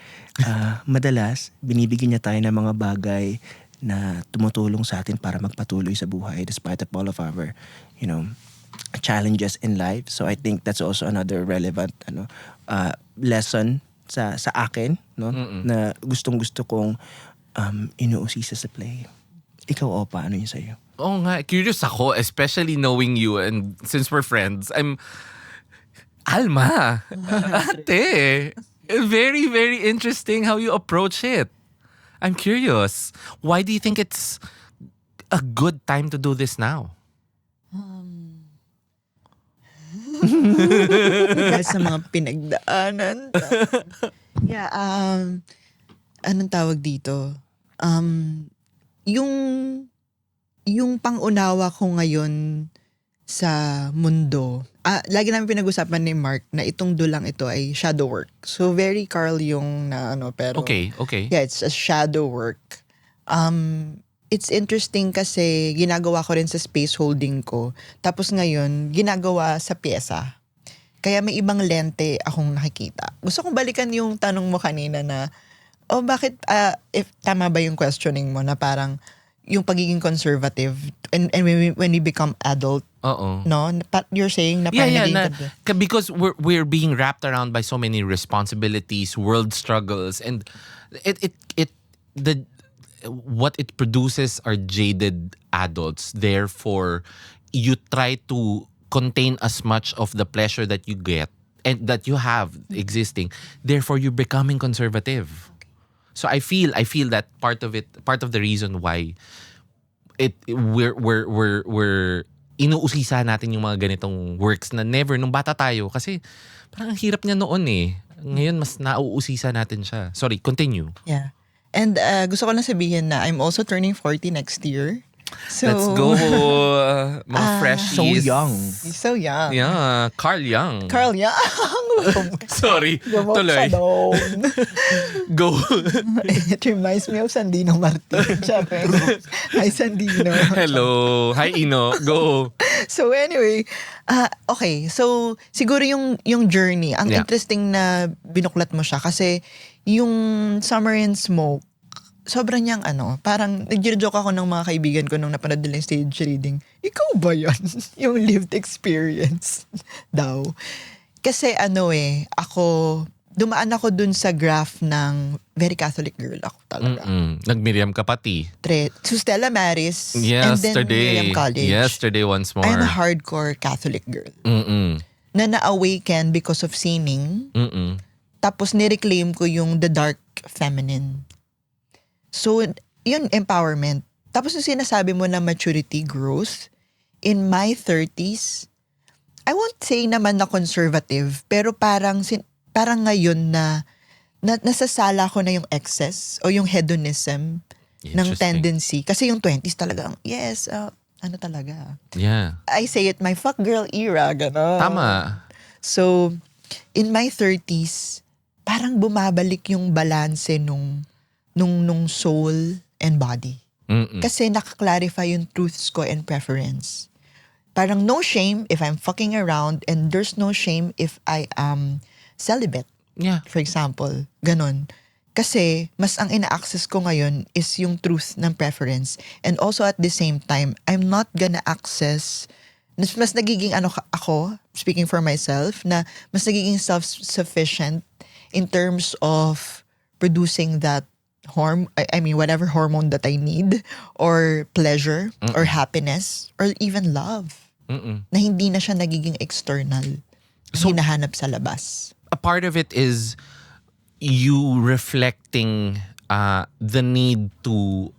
madalas binibigyan niya tayo ng mga bagay na tumutulong sa atin para magpatuloy sa buhay despite of all of our, challenges in life. So I think that's also another relevant lesson sa akin, no? Na gustong-gusto kong inuusisa sa play. Ikaw, Opa, ano yun sa'yo? Oo nga, curious ako, especially knowing you and since we're friends, Alma, ate, very, very interesting how you approach it. I'm curious, why do you think it's a good time to do this now? Dahil sa mga pinagdaanan. Yeah, anong tawag dito? Yung pangunawa ko ngayon sa mundo, lagi namin pinag-usapan ni Mark na itong dulang ito ay shadow work. So very Carl Jung na pero... Okay. Yeah, it's a shadow work. It's interesting kasi ginagawa ko rin sa space holding ko. Tapos ngayon, ginagawa sa pyesa. Kaya may ibang lente akong nakikita. Gusto kong balikan yung tanong mo kanina na, bakit, if tama ba yung questioning mo na parang yung pagiging conservative and when we become adult, no? You're saying na parang because we're being wrapped around by so many responsibilities, world struggles, and what it produces are jaded adults. Therefore, you try to contain as much of the pleasure that you get and that you have existing. Therefore, you're becoming conservative. So I feel that part of the reason why we're inuusisa natin yung mga ganitong works na never nung bata tayo kasi parang ang hirap niya noon eh. Ngayon mas nauusisa natin siya. Sorry, continue. Yeah. And gusto ko lang sabihin na I'm also turning 40 next year. So, Let's go, mga freshies. So young. He's so young. Yeah, Carl Young. Carl Young. Sorry, Gumok tuloy. siya doon. Go. It reminds me of Sandino Martin. Sabi, hi Sandino. Hello. Hi, Ino. Go. So anyway, okay. So siguro yung journey, ang Yeah. interesting na binuklat mo siya kasi yung Summer and Smoke, sobrang niyang parang nag-joke ako ng mga kaibigan ko nung napanood nila yung stage reading. Ikaw ba yan? Yung lived experience daw. Kasi ako, dumaan ako dun sa graph ng very Catholic girl ako talaga. Nag-Miriam ka pati. So Stella Maris and then Miriam College. Yesterday once more. I'm a hardcore Catholic girl. Na na-awaken because of sinning. Tapos nireclaim ko yung the dark feminine. So, yun, empowerment. Tapos yung sinasabi mo na maturity, growth, in my 30s, I won't say naman na conservative, pero parang ngayon na nasasala ko na yung excess o yung hedonism ng tendency. Kasi yung 20s talagang, yes, talaga. Yeah. I say it, my fuck girl era, gano'n. Tama. So, in my 30s, parang bumabalik yung balanse nung soul and body. Kasi nakaklarify yung truths ko and preference. Parang no shame if I'm fucking around and there's no shame if I am celibate. Yeah. For example, ganon. Kasi mas ang ina-access ko ngayon is yung truth ng preference. And also at the same time, I'm not gonna access, mas nagiging ako, speaking for myself, na mas nagiging self-sufficient in terms of producing that whatever hormone that I need, or pleasure, or happiness, or even love. Na hindi na siya nagiging external. So, hinahanap sa labas. A part of it is you reflecting the need to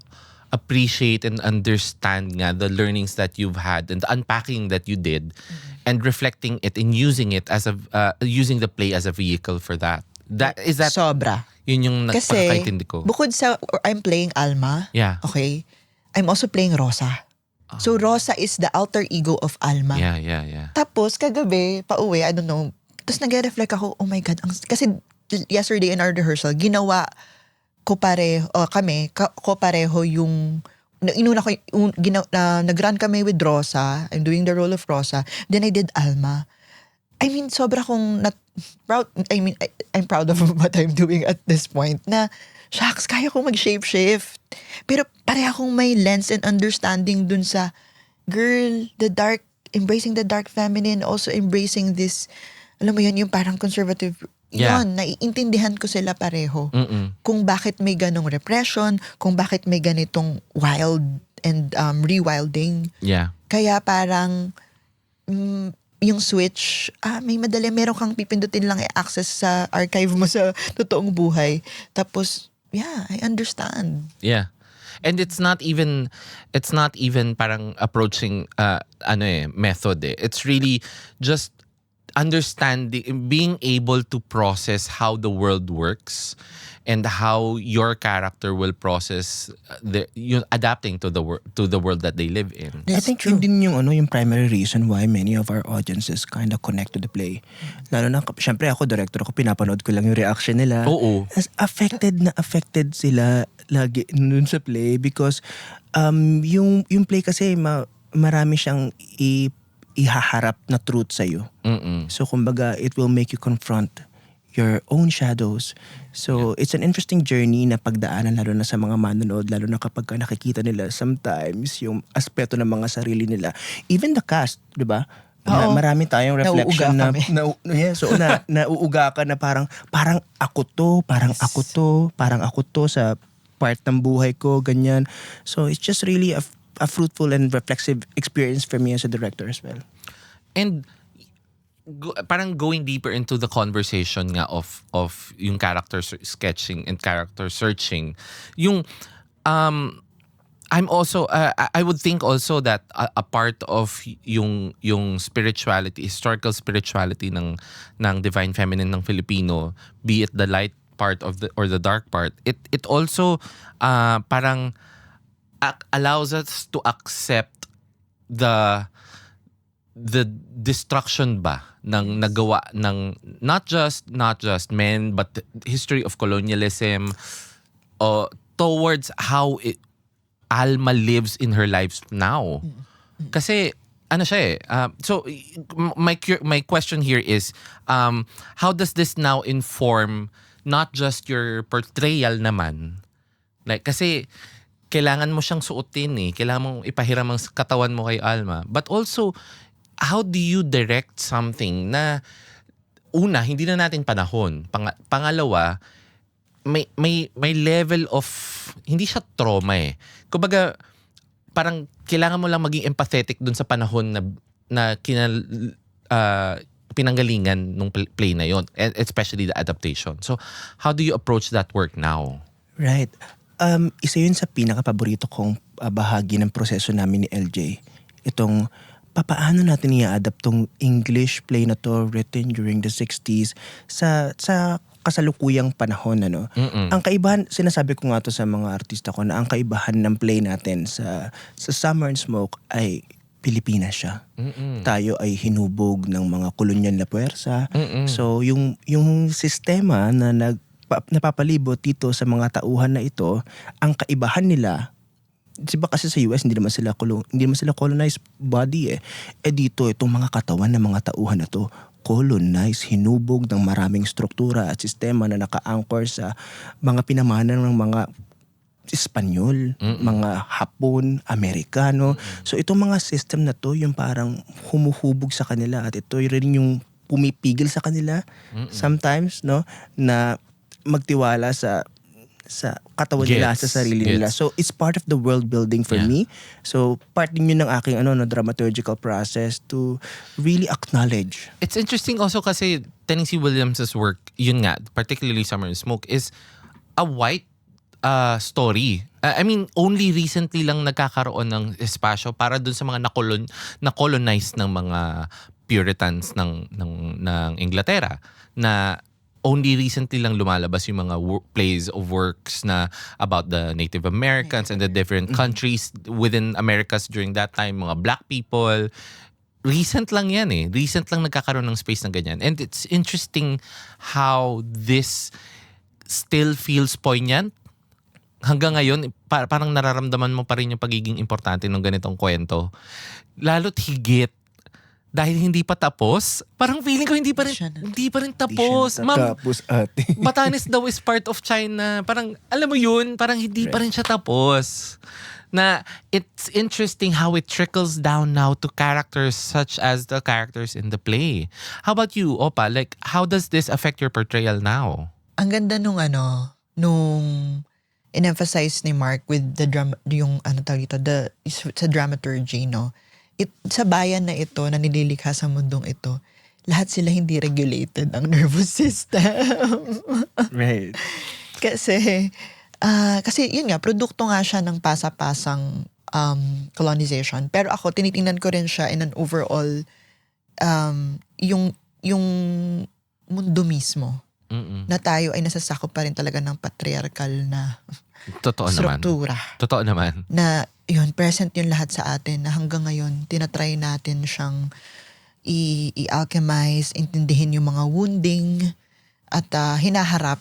appreciate and understand nga the learnings that you've had and the unpacking that you did, and reflecting it and using it as using the play as a vehicle for that. Is that Sobra. Yun yung Kasi, pagkakaintindi ko. bukod sa I'm playing Alma, Yeah. okay, I'm also playing Rosa. So, Rosa is the alter ego of Alma. Yeah. Tapos, kagabi, pauwi, I don't know, tapos nag-reflect ako, oh my God, kasi yesterday in our rehearsal, ginawa ko pareho yung, inuna ko, nag-run kami with Rosa, I'm doing the role of Rosa, then I did Alma. I mean, sobra kong proud. I mean, I'm proud of what I'm doing at this point. Na, shucks, kaya kong mag-shape-shift. Pero pareha akong may lens and understanding dun sa, girl, embracing the dark feminine, also embracing this, alam mo yun, yung parang conservative. Yeah. Yun, naiintindihan ko sila pareho. Kung bakit may ganong repression, kung bakit may ganitong wild and rewilding. Yeah. Kaya parang, yung switch, may madali, meron kang pipindutin lang i-access sa archive mo sa totoong buhay. Tapos, yeah, I understand. Yeah. And it's not even parang approaching method eh. It's really just understanding, being able to process how the world works and how your character will process adapting to the world that they live in. I think yun din yung primary reason why many of our audiences kind of connect to the play. Lalo na, syempre ako, director ako, pinapanood ko lang yung reaction nila. Oo. As affected sila lagi nun sa play because yung play kasi marami siyang ihaharap na truth sa'yo. So kumbaga, it will make you confront your own shadows. So, it's an interesting journey na pagdaanan lalo na sa mga manonood, lalo na kapag nakikita nila sometimes yung aspeto ng mga sarili nila. Even the cast, di ba? Marami tayong reflection nauuga ka na parang ako to sa part ng buhay ko, ganyan. So, it's just really a fruitful and reflexive experience for me as a director as well. And parang going deeper into the conversation nga of yung character sketching and character searching, yung I'm also I would think also that a part of yung spirituality, historical spirituality ng divine feminine ng Filipino, be it the light part of the or the dark part, it also parang allows us to accept the destruction ba ng nagawa ng not just men, but the history of colonialism towards how Alma lives in her life now. Kasi ano siya so my question here is how does this now inform not just your portrayal naman, like kasi kailangan mo siyang suotin kailangan mong ipahiram ang katawan mo kay Alma, but also how do you direct something na una hindi na natin panahon, pangalawa may level of hindi siya trauma kumbaga parang kailangan mo lang maging empathetic dun sa panahon na pinanggalingan nung play na yon, especially the adaptation. So how do you approach that work now? Right. Isa yun sa pinaka-paborito kong bahagi ng proseso namin ni LJ. Itong papaano natin i-adapt tong English play na to written during the 60s sa kasalukuyang panahon. Ang kaibahan, sinasabi ko nga to sa mga artista ko na ang kaibahan ng play natin sa Summer and Smoke ay Pilipinas siya. Tayo ay hinubog ng mga kolonyal na puwersa. So yung sistema na napapalibot dito sa mga tauhan na ito, ang kaibahan nila, diba kasi sa US hindi naman sila colonized body dito itong mga katawan ng mga tauhan na to colonized, hinubog ng maraming struktura at sistema na naka-anchor sa mga pinamana ng mga Espanyol, mga Hapon, Amerikano. So itong mga system na to yung parang humuhubog sa kanila at ito rin yung pumipigil sa kanila sometimes na magtiwala sa katawan nila, sa sarili nila. So it's part of the world building for me. So part din yun ng aking dramaturgical process to really acknowledge. It's interesting also kasi Tennessee Williams' work, yun nga, particularly Summer and Smoke, is a white story. I mean, only recently lang nagkakaroon ng espasyo para dun sa mga na-colonize ng mga Puritans ng Inglaterra na only recently lang lumalabas yung mga plays of works na about the Native Americans and the different countries within Americas during that time, mga black people. Recent lang yan Recent lang nagkakaroon ng space ng ganyan. And it's interesting how this still feels poignant. Hanggang ngayon, parang nararamdaman mo pa rin yung pagiging importante ng ganitong kwento. Lalo't higit dahil hindi pa tapos, parang feeling ko hindi pa rin tapos. Ma'am, Batanes daw is part of China. Parang, alam mo yun, parang hindi pa rin siya tapos. Na it's interesting how it trickles down now to characters such as the characters in the play. How about you, Opa? Like, how does this affect your portrayal now? Ang ganda nung in-emphasize ni Mark with the sa dramaturgy, sa bayan na ito, na nililikha sa mundong ito, lahat sila hindi regulated ang nervous system. Right. Kasi yun nga, produkto nga siya ng pasapasang colonization. Pero ako, tinitingnan ko rin siya in an overall, yung mundo mismo. Na tayo ay nasasakop pa rin talaga ng patriarchal na struktura. Totoo naman. Na yun, present yun lahat sa atin na hanggang ngayon, tinatry natin siyang i-alchemize, intindihin yung mga wounding at hinaharap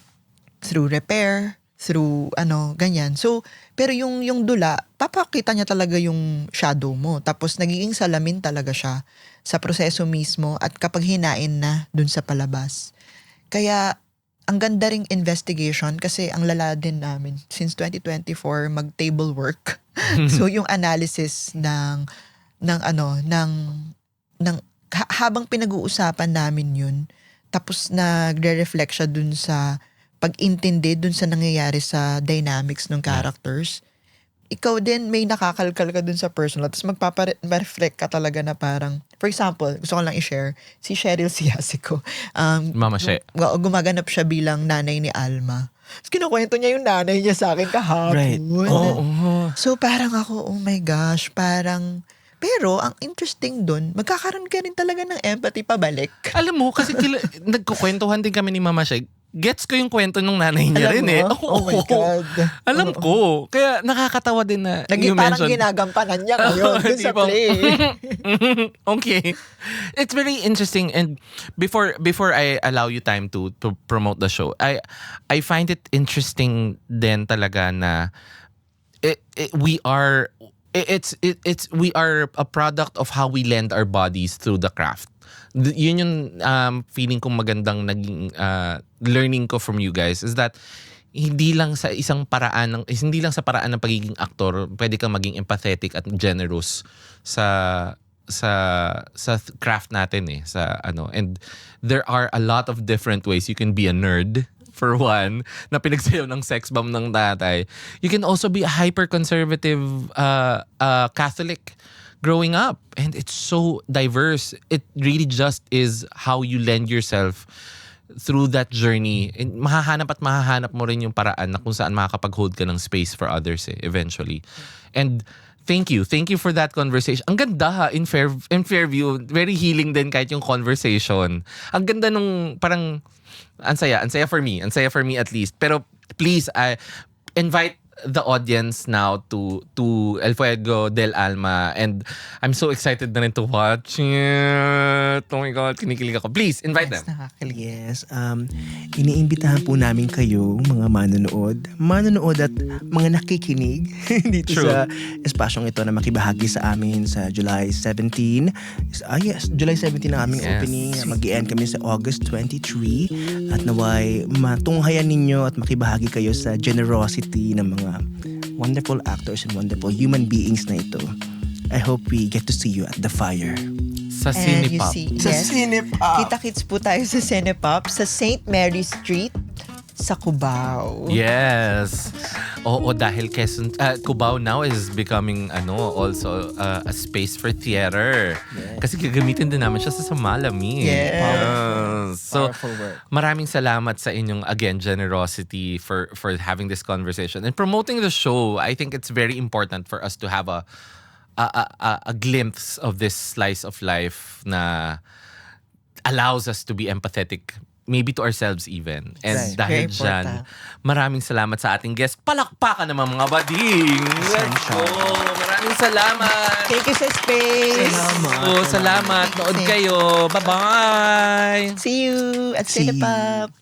through repair, through ganyan. So, pero yung dula, papakita niya talaga yung shadow mo. Tapos nagiging salamin talaga siya sa proseso mismo at kapag hinain na dun sa palabas. Kaya, ang ganda ring investigation kasi ang lala din namin since 2024 mag-table work. So yung analysis ng habang pinag-uusapan namin yun, tapos nagre-reflect siya dun sa pag-intindi dun sa nangyayari sa dynamics ng characters. Ikaw din may nakakalkal ka dun sa personal, tapos magpapa-reflect ka talaga na parang, for example, gusto ko lang i-share, si Cheryl Siasico. Mama She. Gumaganap siya bilang nanay ni Alma. Tapos kinukwento niya yung nanay niya sa akin kahapon. Right. So parang ako, oh my gosh, parang, pero ang interesting dun, magkakaroon ka rin talaga ng empathy pabalik. Alam mo, kasi nagkukwentuhan din kami ni Mama She. gets ko yung kwento ng nanay niya Alam rin mo? eh. Oh my God. Alam ko. Kaya nakakatawa din na Naging you parang mentioned. ginagampanan niya ngayon dun sa Tipo, play. Okay. It's very interesting, and before I allow you time to promote the show, I find it interesting din talaga na we are we are a product of how we lend our bodies through the craft. Yun yung feeling kong magandang naging learning ko from you guys, is that hindi lang sa paraan ng pagiging aktor pwede kang maging empathetic at generous sa craft natin sa ano. And there are a lot of different ways you can be a nerd, for one, na pinagsayaw ng sex bomb ng tatay. You can also be a hyper-conservative Catholic growing up. And it's so diverse. It really just is how you lend yourself through that journey. And mahahanap mo rin yung paraan na kung saan makakapag-hold ka ng space for others eventually. And thank you for that conversation. Ang ganda ha, in Fairview. Very healing din kahit yung conversation. Ang ganda nung parang ang saya for me at least. Pero please, I invite the audience now to El Fuego del Alma, and I'm so excited na rin to watch it. Oh my God, kinikilig ako. Please, invite them. Nakakakilig. Yes, iniimbitahan po namin kayo, mga manonood at mga nakikinig dito True. sa espasyong ito na makibahagi sa amin sa July 17. Yes, July 17 ang aming Yes. opening. Mag-i-end kami sa August 23. At naway matunghayan ninyo at makibahagi kayo sa generosity ng mga wonderful actors and wonderful human beings na ito. I hope we get to see you at the fire. Sa And you Cinepop. see, Sa yes, Cinepop. kita-kits po tayo sa Cinepop sa St. Mary Street sa Cubao. Yes. Oo, dahil Cubao now is becoming also a space for theater. Yes. Kasi gagamitin din namin siya sa Malami. Yes. So, Powerful work. maraming salamat sa inyong, again, generosity for having this conversation and promoting the show. I think it's very important for us to have a glimpse of this slice of life na allows us to be empathetic, maybe to ourselves even. And Right. dahil Very dyan, important. maraming salamat sa ating guest. Palakpakan naman mga bading! Let's go! Maraming salamat! Thank you sa space. Salamat. Nood kayo. Bye-bye! See you at See you. Cinepop.